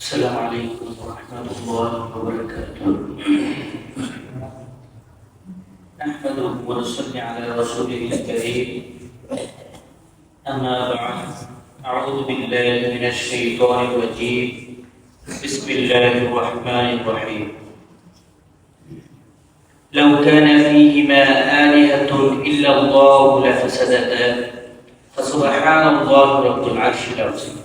السلام عليكم ورحمة الله وبركاته. نحمده ونصلي على رسوله الكريم. أما بعد، أعوذ بالله من الشيطان الرجيم. بسم الله الرحمن الرحيم. لو كان فيهما آلهة إلا الله لفسدتا فسبحان الله رب العرش العظيم.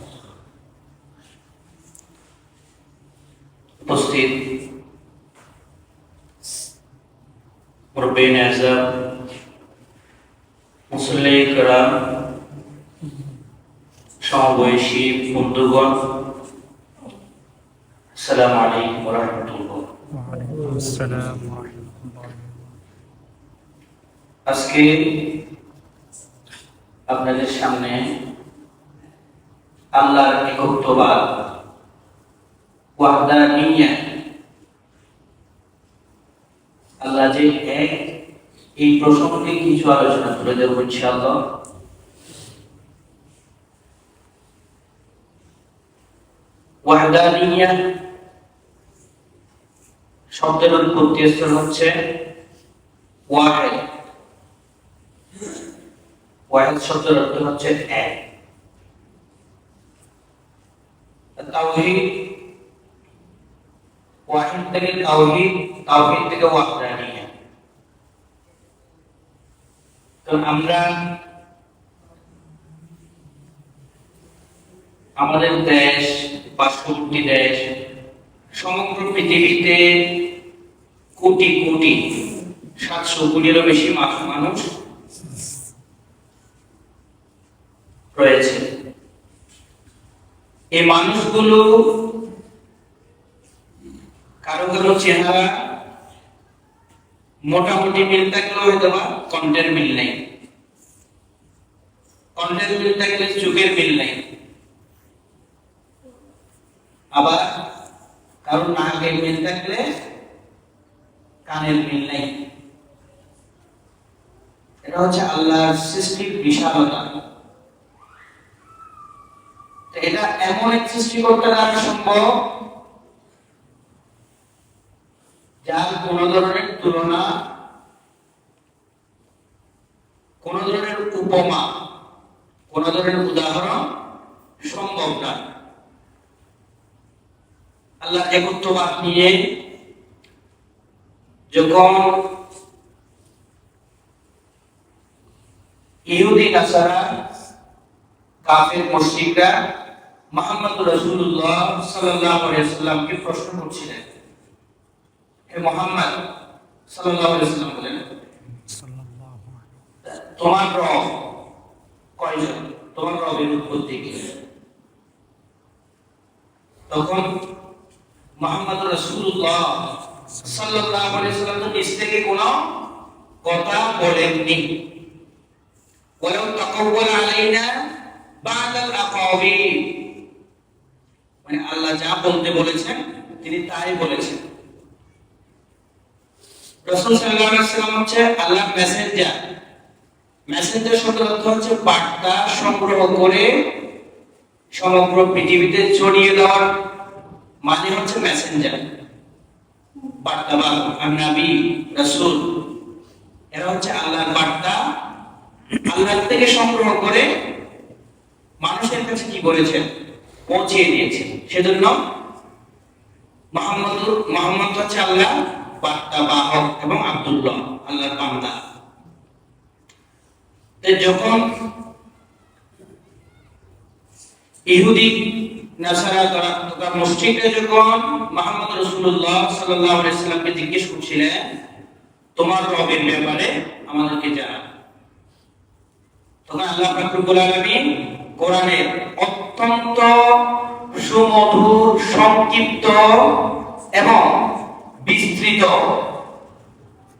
উপস্থিত মুরব্বিন আযম, মুসল্লি কিরাম, সমবয়সী বন্ধুগণ, আসসালামু আলাইকুম ওয়া রাহমাতুল্লাহ। ওয়া আলাইকুম আসসালাম ওয়া রাহমাতুল্লাহ। আজকে আপনাদের সামনে আল্লাহর একত্ববাদ, ওয়াহদানিয়াত, আল্লাহ যে এক, এই প্রসঙ্গে কিছু আলোচনা তুলে ধরব ইনশাআল্লাহ। ওয়াহদানিয়াত শব্দের উৎপত্তি স্থল হচ্ছে ওয়াহিদ। ওয়াহিদ শব্দের অর্থ হচ্ছে এক। তাওহীদ, ওয়াহিদ থেকে তাওহীদ, তাওহীদ থেকে ওয়াহদানিয়াত। তো আমরা আমাদের দেশ, পার্শ্ববর্তী দেশ, সমগ্র পৃথিবীতে কোটি কোটি 700 কোটিরও বেশি মানুষ রয়েছে। এই মানুষগুলো কারো কারো চেহারা মোটামুটি মিল থাকলেও হয়তো বা কণ্ঠের মিল নেই, কণ্ঠের মিল থাকলে চোখের মিল নেই, আবার কারো নাকের মিল থাকলে কানের মিল নেই। এটা হচ্ছে আল্লাহর সৃষ্টির বিশালতা। এটা এমন এক সৃষ্টি করতে দ্বারা সম্ভব যার কোন ধরনের তুলনা, কোন ধরনের উপমা, কোন ধরনের উদাহরণ সম্ভব না। আল্লাহ একত্ববাদ নিয়ে যখন ইহুদি নাসারা, কাফের মুশরিকরা মুহাম্মদ রাসূলুল্লাহ সাল্লাল্লাহু আলাইহি ওয়াসাল্লামকে প্রশ্ন করছিলেন, হে মুহাম্মদ সাল্লাল্লাহু আলাইহি ওয়াসাল্লাম বলেন, তোমার রব কয়জন? তোমার রবের উৎপত্তি কি? তখন মুহাম্মদ রাসূলুল্লাহ সাল্লাল্লাহু আলাইহি ওয়াসাল্লাম তো নিজ থেকে কোনো কথা বলেননি। ওয়ালাউ তাকাওয়াল আলাইনা বা'দাল আকাওয়িল, মানে আল্লাহ যা বলতে বলেছেন তিনি তাই বলেছেন। রাসূল সাল্লাল্লাহু আলাইহি ওয়াসাল্লাম হচ্ছে আল্লাহর মেসেঞ্জার। মেসেঞ্জার শব্দের অর্থ হচ্ছে বার্তা সংগ্রহ করে সমগ্র পৃথিবীতে ছড়িয়ে দেওয়ার মানে হচ্ছে মেসেঞ্জার, বার্তাবাহক, নবী, রাসূল। এরা হচ্ছে আল্লাহর বার্তা আল্লাহ থেকে সংগ্রহ করে মানুষের কাছে কি বলেছেন পৌঁছিয়ে দিয়েছেন। সেজন্য মুহাম্মদ হচ্ছে আল্লাহ বার্তাবাহক এবং আব্দুল্লাহ আল্লাহর বান্দা। যখন ইহুদি নাসারা তথা মুশরিকরা যখন মুহাম্মদ রাসূলুল্লাহ সাল্লাল্লাহু আলাইহি ওয়াসাল্লামকে জিজ্ঞেস করছিলেন তোমার রবের ব্যাপারে আমাদেরকে জানাও, তখন আল্লাহ পাক রব্বুল আলামিন কোরআনের অত্যন্ত সুমধুর, সংক্ষিপ্ত এবং বিস্তৃত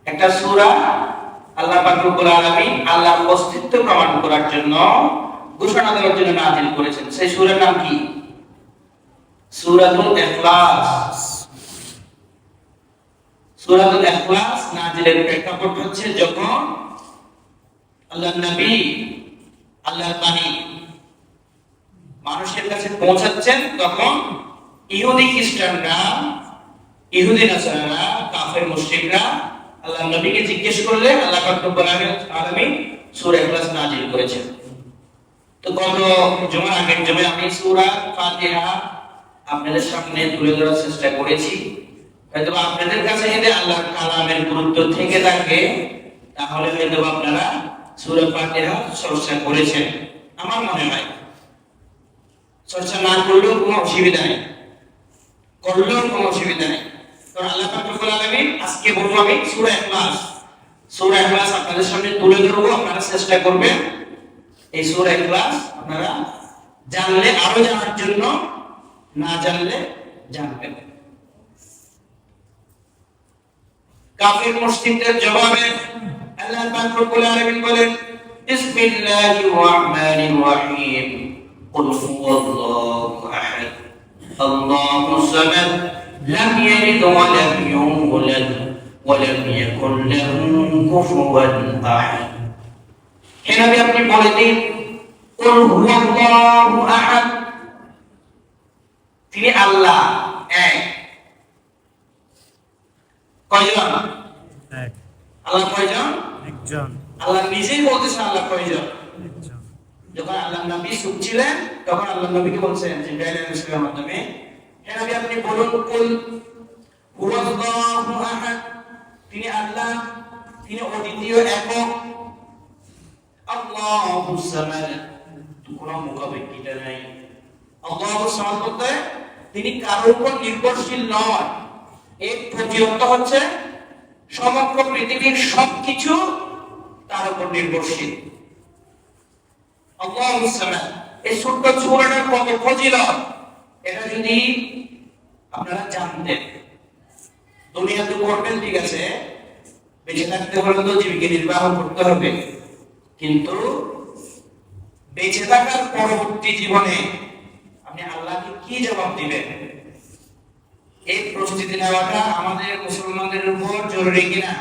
একটা সূরা আল্লাহ পাক রব্বুল আলামিন আল্লাহর অস্তিত্ব প্রমাণ করার জন্য, ঘোষণা দেওয়ার জন্য নাযিল করেছেন। সেই সূরার নাম কি? সূরাতুল ইখলাস। সূরাতুল ইখলাস নাযিলের প্রেক্ষাপট হচ্ছে যখন আল্লাহর নবী আল্লাহর বাণী মানুষের কাছে পৌঁছাচ্ছেন, তখন ইহুদি খ্রিস্টানরা, ইহুদি নাসারারা, কাফের মুশরিকরা আল্লাহর নবীকে জিজ্ঞেস করলে আল্লাহ পাক রব্বুল আলামিন সূরা ইখলাস নাযিল করেছেন। তো গত জুমার আগের জুমায় আমি সূরা ফাতিহা আপনাদের সামনে তুলে ধরার চেষ্টা করেছি। হয়তো আপনাদের কাছে যদি আল্লাহর কালামের গুরুত্ব থেকে থাকে তাহলে হয়তো আপনারা সূরা ফাতিহা চর্চা করেছেন। আমার মনে হয় চর্চা না করলেও কোনো অসুবিধা নেই, করলেও কোনো অসুবিধা নেই। কারণ আল্লাহ পাক রব্বুল আলামিন আজকে বলবো আমি সূরা ইখলাস, সূরা ইখলাস আপনাদের সামনে তুলে ধরবো। আপনারা চেষ্টা করবেন এই সূরা ইখলাস আপনারা জানলে আরো জানার জন্য, না জানলে জানবেন। কাফির মুশরিকদের জবাবে আল্লাহ পাক রব্বুল আলামিন বলেন বিসমিল্লাহির রহমানির রহিম কুল হুয়াল্লাহু আহাদ আল্লাহুস সামাদ লাম ইয়ালিদ ওয়া লাম ইউলাদ ওয়া লাম ইয়াকুল লাহু কুফুওয়ান আহাদ। হে নবী আপনি বলে দিন কুল হুয়াল্লাহু আহাদ, তিনি আল্লাহ এক। কয়জন? এক। আল্লাহ কয়জন? একজন। আল্লাহ নিজেই বলতেছেন আল্লাহ কয়জন। একজন। যখন আল্লাহ নবী শুনছিলেন তখন আল্লাহ নবীকে বলছেন জিবরাইল আলাইহিস সালামের মাধ্যমে, হে নবী আপনি বলুন কুল হুয়াল্লাহু আহাদ, তিনি আল্লাহ, তিনি অদ্বিতীয় একক। আল্লাহুস সামাদ, কোনো মুখাপেক্ষিতা নাই। আল্লাহুস সামাদ বলতে তিনি কারোর উপর নির্ভরশীল নয়। এর প্রতিয়ত হচ্ছে সমগ্র পৃথিবীর সবকিছু তার উপর নির্ভরশীল। আল্লাহুস সামাদ, এই ছোট্ট সূরাটার কত ফজিলত এটা যদি আপনারা জানতেন। দুনিয়াতে করবেন ঠিক আছে, বেঁচে থাকতে হলে তো জীবিকা নির্বাহ করতে হবে, কিন্তু বেঁচে থাকার পরবর্তী জীবনে আপনি আল্লাহকে কি জবাব দিবেন, এই প্রস্তুতি নেওয়াটা আমাদের মুসলমানদের উপর জরুরি কিনা?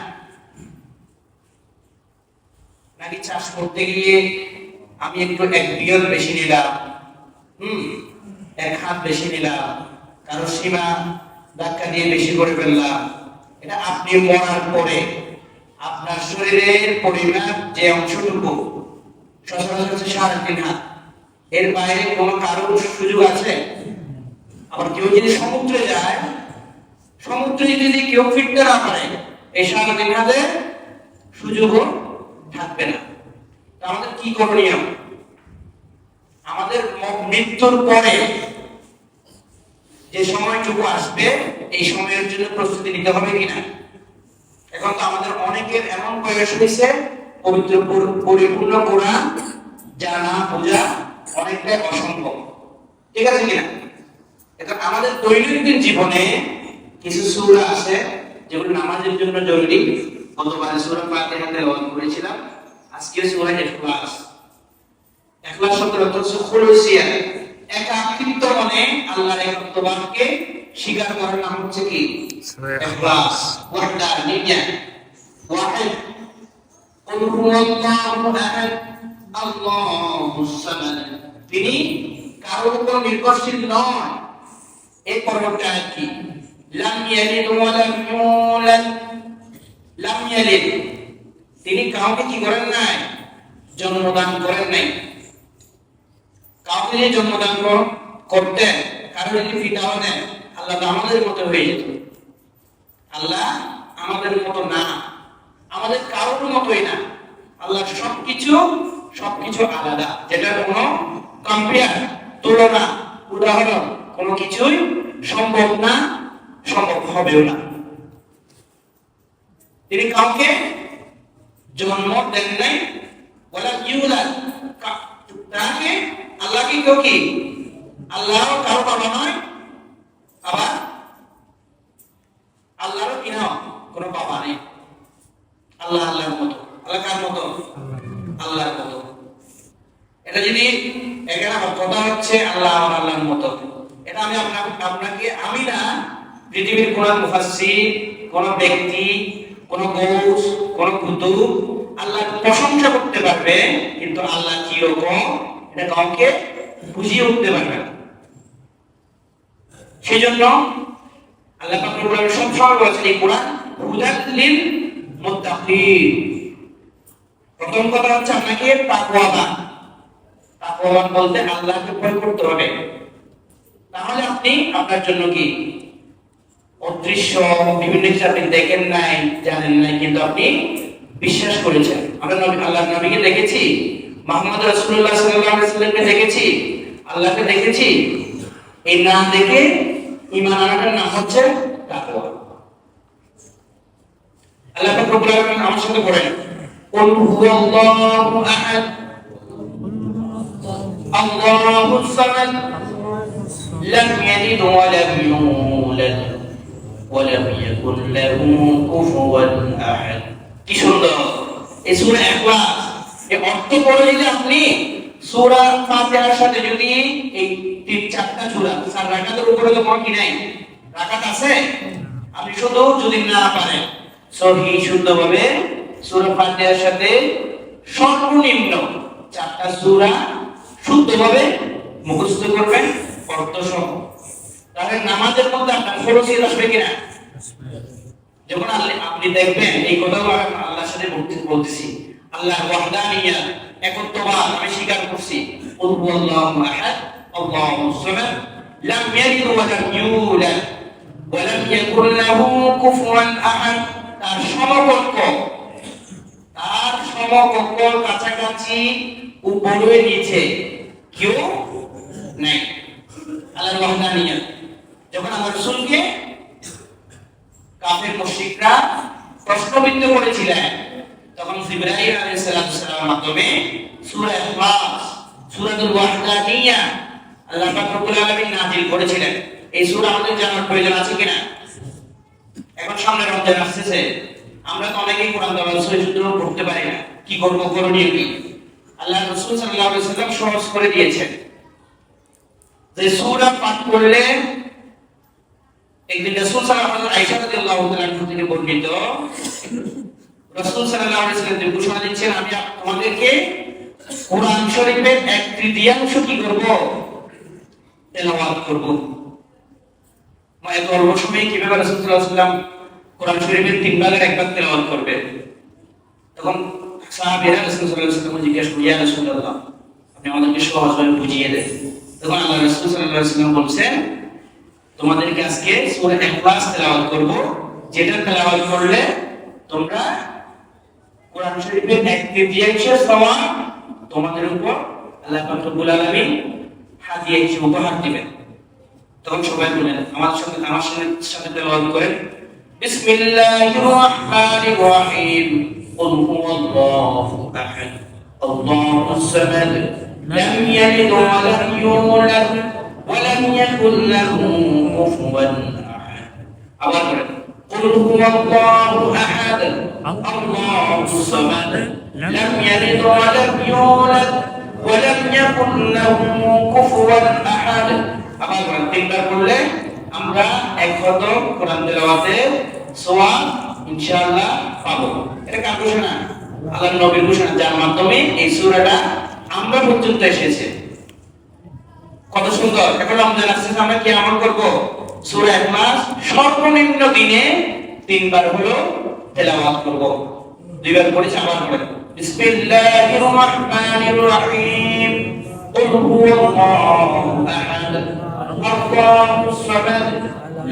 নাকি চাষ করতে গিয়ে আমি একটু এক বিঘত বেশি নিলাম, এক হাত বেশি নিলাম, কারো সীমা ধাক্কা দিয়ে বেশি করে ফেললাম, এটা আপনি মরার পরে আপনার শরীরের পরিমাণ যে অংশটুকু সচরাচর 3.5 হাত, এর বাইরে কোনো কারোর সুযোগ আছে? আবার কেউ যদি সমুদ্রে যায়, সমুদ্রে যদি কেউ ফিরতে না পারে এই 3.5 হাতে সুযোগও থাকবে না। তা আমাদের কি করণীয়? আমাদের মৃত্যুর পরে যে সময়টুকু আসবে এই সময়ের জন্য প্রস্তুতি নিতে হবে কিনা? এখন তো আমাদের অনেকের এমন বয়স হয়েছে পবিত্র পরিপূর্ণ কোরআন জানা বোঝা অনেকটাই অসম্ভব, ঠিক আছে কিনা? এখন আমাদের দৈনন্দিন জীবনে কিছু সূরা আছে যেগুলো নামাজের জন্য জরুরি। গতবার সূরা ফাতিহা তেলাওয়াত করেছিলাম, আজকে সূরা ইখলাস। ইখলাস শব্দের অর্থ হচ্ছে খুলুসিয়া, একাকিত্ব মনে আল্লাহর একত্ববাদকে স্বীকার করার নাম হচ্ছে কি? ইখলাস। ওয়াহদানিয়া, ওয়াহিদ। কুল হুয়াল্লাহু আহাদ আল্লাহুস সামাদ, তিনি কারোর উপর নির্ভরশীল নয়। এই পরবর্তী আয়াত কি? লাম ইয়ালিদ ওয়া লাম ইউলাদ, লাম ইয়ালিদ, তিনি কাউকে কি করেন নাই? জন্মদান করেন নাই। কাউকে যদি জন্মদান করতেন, কারো যদি পিতা হতেন, আল্লাহ তো আমাদের মতো হয়ে যেত। আল্লাহ আমাদের মতো না, আমাদের কারোর মতোই না। আল্লাহ সবকিছু আলাদা, যেটার কোনো কম্পেয়ার, তুলনা, উদাহরণ কোনো কিছুই সম্ভব না, সম্ভব হবেও না। তিনি কাউকে জন্ম দেন নাই, ওয়ালা ইউলাদ, তাকে আল্লাহকে কেউ কি? আল্লাহ কারো বাবা নয়, আবার আল্লাহরও কি না কোনো বাবা নেই। আল্লাহ আল্লাহর মতো। আল্লাহ কার মতো? আল্লাহর মতো। এটা যদি এখানে কথা হচ্ছে আল্লাহ আমার আল্লাহর মতো, এটা আমি আপনাকে আমি না, পৃথিবীর কোন মুফাসসির, কোন ব্যক্তি, কোন গৌস, কোন কুতুব আল্লাহর প্রশংসা করতে পারবে, কিন্তু আল্লাহ কি রকম এটা কাউকে বুঝিয়ে উঠতে পারবে না। সেজন্য আল্লাহ পাক রব্বুল আলামিন সবসময় বলেছেন এই কোরআন হুদাল লিল মুত্তাকিন। প্রথম কথা হচ্ছে আপনাকে তাকওয়াবান। তাকওয়াবান বলতে আল্লাহকে ভয় করতে হবে। তাহলে আপনি আপনার জন্য কি অদৃশ্য বিভিন্ন কিছু আপনি দেখেন নাই, জানেন নাই, কিন্তু আপনি বিশ্বাস করেছেন। আমরা নবী আল্লাহর নবীকে দেখেছি, মুহাম্মদ রাসূলুল্লাহ সাল্লাল্লাহু আলাইহি ওয়াসাল্লামকে দেখেছি, আল্লাহকে দেখেছি। এই না দেখে ঈমান আনার নাম হচ্ছে তাকওয়া। আল্লাহ পাক রব্বুল আলামিন আমার সাথে পড়েন, কুল হুয়াল্লাহু আহাদ আল্লাহুস সামাদ লাম ইয়ালিদ ওয়া লাম ইউলাদ ওয়া লাম ইয়াকুল লাহু কুফুয়ান আহাদ। কি সুন্দর এই সূরা ইখলাস। এই অর্থ পড়ে যদি আপনি সূরা ফাতিহার সাথে যদি এই তিন চারটা সূরা চার রাকাতের উপরে তো কোনো কি নাই, রাকাত আছে, আপনি শুধু যদি না পারেন সহি শুদ্ধভাবে সূরা ফাতিহার সাথে সর্বনিম্ন চারটা সূরা শুদ্ধভাবে মুখস্থ করবেন অর্থ সহ, তাহলে নামাজের মধ্যে আপনার ফরজিয়ত আসবে কিনা। যখন আপনি দেখবেন এই কথাও আল্লাহর সাথে বলতেছি, আল্লাহ ওয়াহদানিয়াত একত্ববাদ আমি স্বীকার করছি, কুল হুয়াল্লাহু আহাদ আল্লাহুস সামাদ লাম ইয়ালিদ ওয়া লাম ইউলাদ ওয়া লাম ইয়াকুল লাহু কুফুয়ান আহাদ। তার সমকক্ষ কাছাকাছি উপরে নিচে কেউ নাই। আল্লাহর ওয়াহদানিয়াত। যখন আমার রাসূলকে কাফের মুশরিকরা প্রশ্নবিদ্ধ করেছিলেন, তখন জিবরাইল আলাইহিস সালামের মাধ্যমে সূরা ইখলাস, সূরাতুল ওয়াহদানিয়া আল্লাহ পাক রব্বুল আলামিন নাযিল করেছিলেন। এই সূরা আমাদের জানার প্রয়োজন আছে কিনা? এখন সামনে রমজান আসছে, আমরা তো অনেকেই কোরআন তেলাওয়াত শুদ্ধ পড়তে পারি না। কি করব, করণীয় কি? আল্লাহর রাসূল সাল্লাল্লাহু আলাইহি ওয়াসাল্লাম সহজ করে দিয়েছেন যে সূরা পাঠ করলে, একদিন রাসূল সাল্লাল্লাহু আলাইহি ওয়াসাল্লাম আয়েশা রাদিয়াল্লাহু তাআলা থেকে বর্ণিত, রাসূল সাল্লাল্লাহু আলাইহি ওয়াসাল্লাম ঘোষণা দিচ্ছেন, আমি তোমাদেরকে কোরআন শরীফের 1/3 কি করব, তেলাওয়াত করব। এত অল্প সময়ে কিভাবে রাসূল সাল্লাল্লাহু আলাইহি ওয়াসাল্লাম কোরআন শরীফের 3 ভাগের 1 ভাগ তেলাওয়াত করবে? তখন সাহাবীরা রাসূল সাল্লাল্লাহু আলাইহি ওয়াসাল্লাম জিজ্ঞেস করলেন, ইয়া রাসূলুল্লাহ, আপনি আমাদেরকে সহজভাবে বুঝিয়ে দেন। তখন আল্লাহ রাসূল সাল্লাল্লাহু আলাইহি ওয়াসাল্লাম বলেন, তোমাদেরকে আজকে সূরা ইখলাস তেলাওয়াত করব, যেটা তেলাওয়াত করলে তোমরা কোরআন শরীফের 1/3 সওয়াব তোমাদের উপর আল্লাহ পাক রব্বুল আলামিন হাদিয়া হিসেবে উপহার দিবেন। তখন সবাই বলেন, আমার সাথে তেলাওয়াত করেন, বিসমিল্লাহির রাহমানির রহিম, কুল হুয়াল্লাহু আহাদ আল্লাহুস সামাদ লাম ইয়ালিদ ওয়া লাম ইউলাদ ওয়া লাম ইয়াকুল লাহু কুফুয়ান আহাদ। আবার করেন, কুল হুয়াল্লাহু আহাদ আল্লাহুস সামাদ লাম ইয়ালিদ ওয়া লাম ইউলাদ ওয়া লাম ইয়াকুল লাহু কুফুয়ান আহাদ। আবার করেন, তিনবার করলে আমরা এক খতম কোরআন তেলাওয়াতের সওয়াব ইনশাআল্লাহ পাবো। এটা কার ঘোষণা? আল্লাহর নবীর ঘোষণা, যার মাধ্যমে এই সূরাটা আমরা পর্যন্ত এসেছে। কত সুন্দর! এখন রমজান আসছে, আমরা কি আমল করব? সূরা ইখলাস সর্বনিম্ন দিনে 3 বার হলো তেলাওয়াত করব। 2 বার পড়েছি, আবার পড়েন, বিসমিল্লাহির রাহমানির রহিম, কুল হুয়াল্লাহু আহাদ আল্লাহুস সামাদ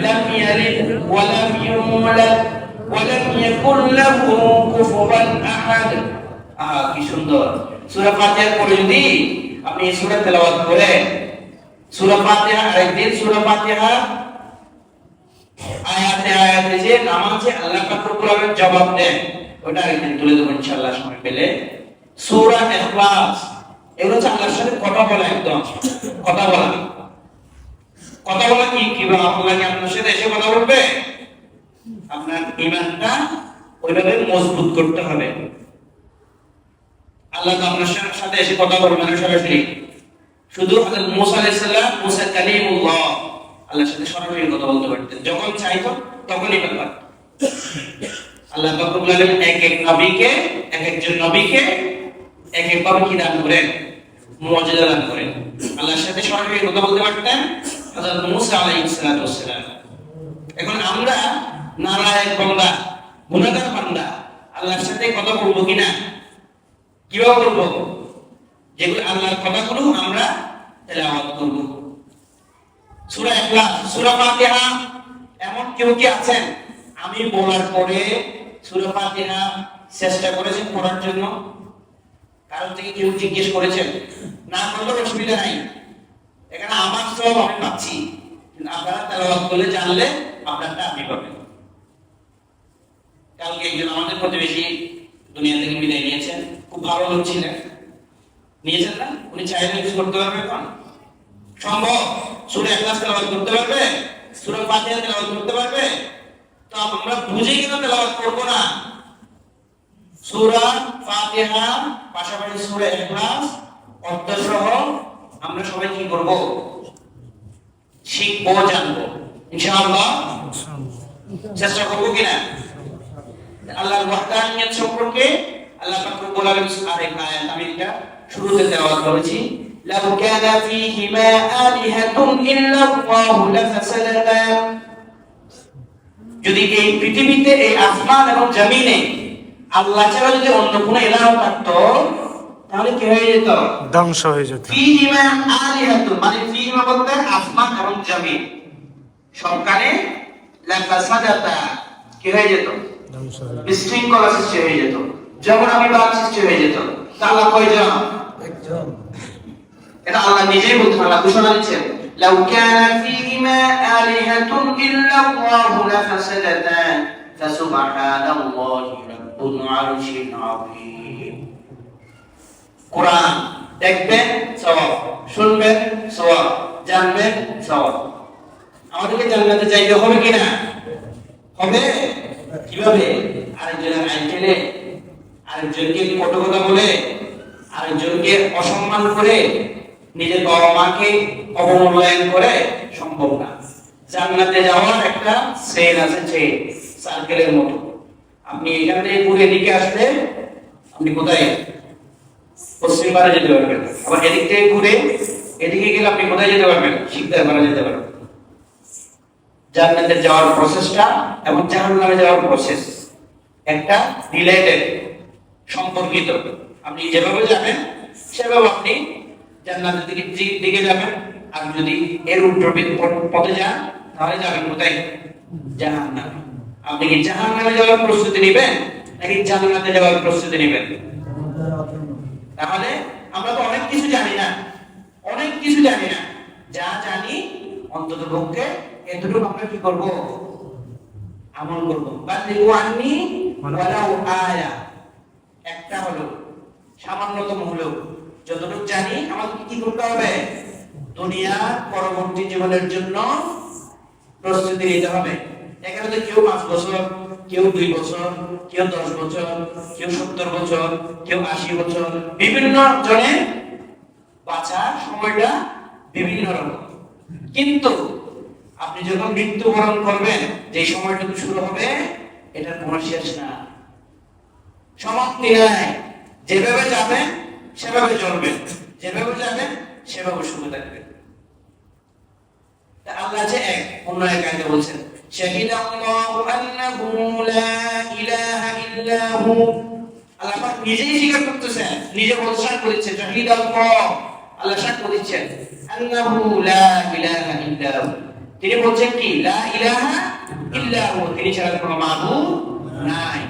লাম ইয়ালিদ ওয়া লাম ইউলাদ ওয়া লাম ইয়াকুল লাহু কুফুয়ান আহাদ। কি সুন্দর! সূরা ফাতিহা পড়ে যদি আপনি এই সূরা তেলাওয়াত করেন, সূরা ফাতিহা আরেকদিন সূরা ফাতিহা আয়াতে যে নামাজে আল্লাহ পাক রব্বুল আলামিন জবাব দেন, ওটা আরেকদিন তুলে দেব ইনশাআল্লাহ সময় পেলে। সূরা ইখলাস এগুলো হচ্ছে আল্লাহর সাথে কথা বলা, একদম কথা বলা। কথা বলা কিভাবে? আল্লাহকে আপনার সাথে এসে কথা বলবে, আপনার ঈমানটা ওইভাবে মজবুত করতে হবে। আল্লাহ তো আপনার সাথে এসে কথা বলবেন না সরাসরি, শুধু হযরত মুসা আলাইহিস সালাম, মুসা কালিমুল্লাহ, আল্লাহর সাথে সরাসরি কথা বলতে পারতেন, যখন চাইতো তখনই পারতেন। আল্লাহ পাক রব্বুল আলামিন একজন নবীকে এক একভাবে কি দান করেন, মুআজিজা দান করেন। আল্লাহর সাথে সরাসরি কথা বলতে পারতেন, হযরত মুসা আলাইহিস সালাতু ওয়াস সালাম। এখন আমরা নালায়েক বান্দা, গুনাহগার বান্দা, আল্লাহর সাথে কথা বলবো কিনা? কিভাবে বলবো? যেগুলো আল্লাহর কথাগুলো আমরা তেলাওয়াত করব। সূরা ইখলাস, সূরা ফাতিহা, এমন কেউ কি আছেন আমি বলার পরে সূরা ফাতিহা চেষ্টা করেছেন পড়ার জন্য? কারণ থেকে কেউ জিজ্ঞেস করেছেন? না করলে অসুবিধা নাই, এখানে আমার সব আমি পাচ্ছি, কিন্তু আপনারা তেলাওয়াত করলে জানলে আপনারটা আপনি পাবেন। কালকে একজন আমাদের প্রতিবেশী দুনিয়া থেকে বিদায় নিয়েছেন, খুব ভালো লোক ছিলেন, নিয়েছেন না? উনি চাইলে কিছু করতে পারবে? এখন সম্ভব? সূরা ইখলাস তেলাওয়াত করতে পারবে? সূরা ফাতিহা তেলাওয়াত করতে পারবে? তো আমরা বুঝে কেন তেলাওয়াত করব না? সূরা ফাতিহা পাশাপাশি সূরা ইখলাস অর্থ সহ আমরা সবাই কি করব? শিখবো, জানবো ইনশাআল্লাহ। চেষ্টা করবো কিনা? আল্লাহর ওয়াহদানিয়ত সম্পর্কে আল্লাহ পাক রব্বুল আলামিন আরেক আয়াত আমি এটা শুরুতে তেলাওয়াত করেছি, লাউ কানা ফীহিমা আলিহাতুন ইল্লাল্লাহু লাফাসাদাতা। যদি এই পৃথিবীতে, এই আসমান এবং জমিনে আল্লাহ ছাড়া যদি অন্য কোনো ইলাহ থাকতো তাহলে কি হয়ে যেত? ধ্বংস হয়ে যেত। ফীহিমা আলিহাতুন মানে ফীহিমা বলতে আসমান এবং জমিন, সবখানে লাফাসাদাতা কি হয়ে যেত? ধ্বংস হয়ে যেত। বিশৃঙ্খলা সৃষ্টি হয়ে যেত, যেমন আমি বাদ সৃষ্টি হয়ে যেত। আল্লাহ কয়জন? একজন। এটা আল্লাহ নিজেই বলছেন, আল্লাহ ঘোষণা দিচ্ছেন, লাউ কানা ফীহিমা আলিহাতুন ইল্লাল্লাহু লাফাসাদাতা ফাসুবহানাল্লাহি রাব্বুল আরশিল আযীম। কোরআন দেখবেন সওয়াব, শুনবেন সওয়াব, জানবেন সওয়াব। আমাদেরকে জান্নাতে যাইতে হবে কিনা? হবে। কিভাবে? আরেকজনের আইন টেনে, আরেকজনকে কটু কথা বলে, আরেকজনকে অসম্মান করে, নিজের বাবা মাকে অবমূল্যায়ন করে সম্ভব না। জান্নাতে যাওয়ার একটা চেইন আছে, চেইন সার্কেলের মতো। আপনি এখান থেকে ঘুরে এদিকে আসলে আপনি কোথায়? পশ্চিম পারে যেতে পারবেন। আবার এদিক থেকে ঘুরে এদিকে গেলে আপনি কোথায় যেতে পারবেন? শিকদার পারে যেতে পারবেন। জান্নাতে যাওয়ার প্রসেসটা এবং জাহান্নামে যাওয়ার প্রসেস একটা রিলেটেড, সম্পর্কিত। আপনি যেভাবে যাবেন সেভাবে আপনি জান্নাতের দিকে যাবেন, আর যদি এর উল্টো পথে যান তাহলে যাবেন কোথায়? জাহান্নামে। আপনি কি জাহান্নামে যাওয়ার প্রস্তুতি নেবেন নাকি জান্নাতে যাওয়ার প্রস্তুতি নেবেন? তাহলে আমরা তো অনেক কিছু জানি না, অনেক কিছু জানি না। যা জানি অন্তত পক্ষে এতটুকু আমরা কি করব? আমল করব। বাল্লিগু আন্নি ওয়ালাউ আয়া, একটা হলো, সামান্যতম হলো, যতটুকু জানি আমাদের কি করতে হবে? দুনিয়া পরবর্তী জীবনের জন্য প্রস্তুতি নিতে হবে। এখানে তো কেউ 5 বছর, কেউ 2 বছর, কেউ 10 বছর, কেউ 70 বছর, কেউ 80 বছর, বিভিন্ন জনের বাঁচার সময়টা বিভিন্ন রকম। কিন্তু আপনি যখন মৃত্যুবরণ করবেন, যে সময়টুকু শুরু হবে, এটার কোনো শেষ না, সমাপ্তি নাই। যেভাবে যাবেন সেভাবে চলবেন, যেভাবে যাবেন সেভাবে শুরু থাকবেন। আল্লাহ যে এক, অন্য এক আয়াতে বলছেন, শাহিদাল্লাহু আন্নাহু লা ইলাহা ইল্লা হু। আল্লাহ পাক নিজেই স্বীকার করতেছেন, নিজে ঘোষণা করেছেন, শাহিদাল্লাহ, আল্লাহ সাক্ষ্য দিচ্ছেন, আন্নাহু লা ইলাহা ইল্লা হু। তিনি বলছেন কি? লা ইলাহা ইল্লা হু, তিনি ছাড়া কোনো মাবুদ নাই।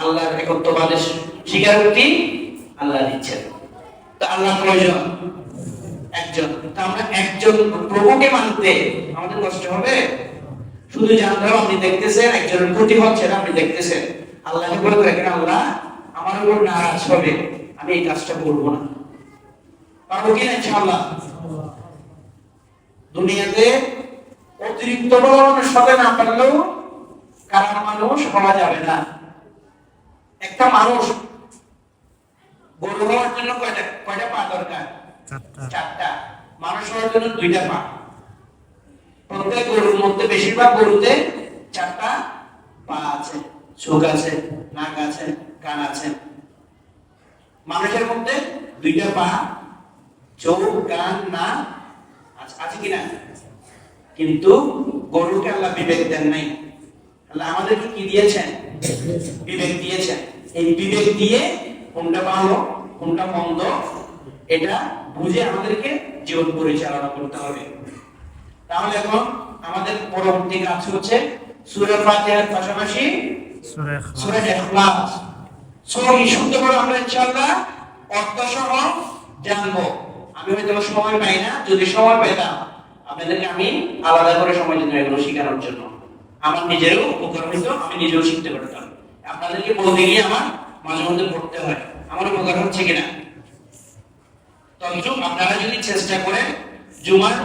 আল্লাহর একত্ববাদের স্বীকারোক্তি আল্লাহ দিচ্ছেন। তো আল্লাহ কয়জন? একজন। তো আমরা একজন প্রভুকে মানতে আমাদের কষ্ট হবে? শুধু জানলেও আপনি দেখতেছেন একজনের ক্ষতি হচ্ছে না, আপনি দেখতেছেন, আল্লাহকে বলে দেখেন আল্লাহ আমার উপর নারাজ হবে, আমি এই কাজটা করবো না। পারবো কিনা? ইনশাআল্লাহ। দুনিয়াতে অতিরিক্ত মানুষ হবে না পারলেও কারণ মানুষ হওয়া যাবে না। একটা মানুষ গরু হওয়ার জন্য কয়টা পা দরকার? 4টা। মানুষ হওয়ার জন্য 2টা পা। প্রত্যেক গরুর মধ্যে, বেশিরভাগ গরুতে 4টা পা আছে, চোখ আছে, নাক আছে, কান আছে। মানুষের মধ্যে 2টা পা, চোখ, কান, নাক আছে কিনা? কিন্তু গরুকে আল্লাহ বিবেক দেন নাই। আল্লাহ আমাদেরকে কি দিয়েছেন? বিবেক দিয়েছেন। এই বিবেক দিয়ে কোনটা ভালো কোনটা মন্দ এটা বুঝে আমাদেরকে জীবন পরিচালনা করতে হবে। তাহলে এখন আমাদের পরবর্তী কাজ হচ্ছে সূরা ফাতিহার পাশাপাশি সূরা ইখলাস। এই শব্দগুলো আমরা ইনশাআল্লাহ অর্থ সহ জানবো। আমি হয়তো সময় পাই না, যদি সময় পেতাম আপনাদেরকে আমি আলাদা করে সময় দিতাম এগুলো শেখানোর জন্য। আমার নিজেরও উপকার হইতো, আমি নিজেও শিখতে পারতাম। আপনাদেরকে বলতে গিয়ে আমার মাঝে মধ্যে পড়তে হয়, আমার উপকার হচ্ছে কিনা। তখন আপনারা যদি চেষ্টা করেন জুমার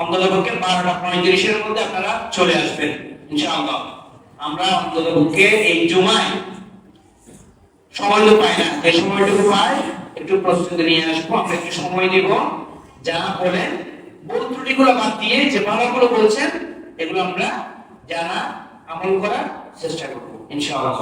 অন্ততপক্ষে 12:35 মধ্যে আপনারা চলে আসবেন ইনশাআল্লাহ। আমরা অন্ততপক্ষে এই জুমায় সময় তো পাই না, এই সময়টুকু পাই একটু প্রস্তুতি নিয়ে আসবো, আমরা একটু সময় দিব। যা বলেন ভুল ত্রুটিগুলো বাদ দিয়ে যে ভালোগুলো বলছেন এগুলো আমরা জানা আমল করার চেষ্টা করবো ইনশাআল্লাহ।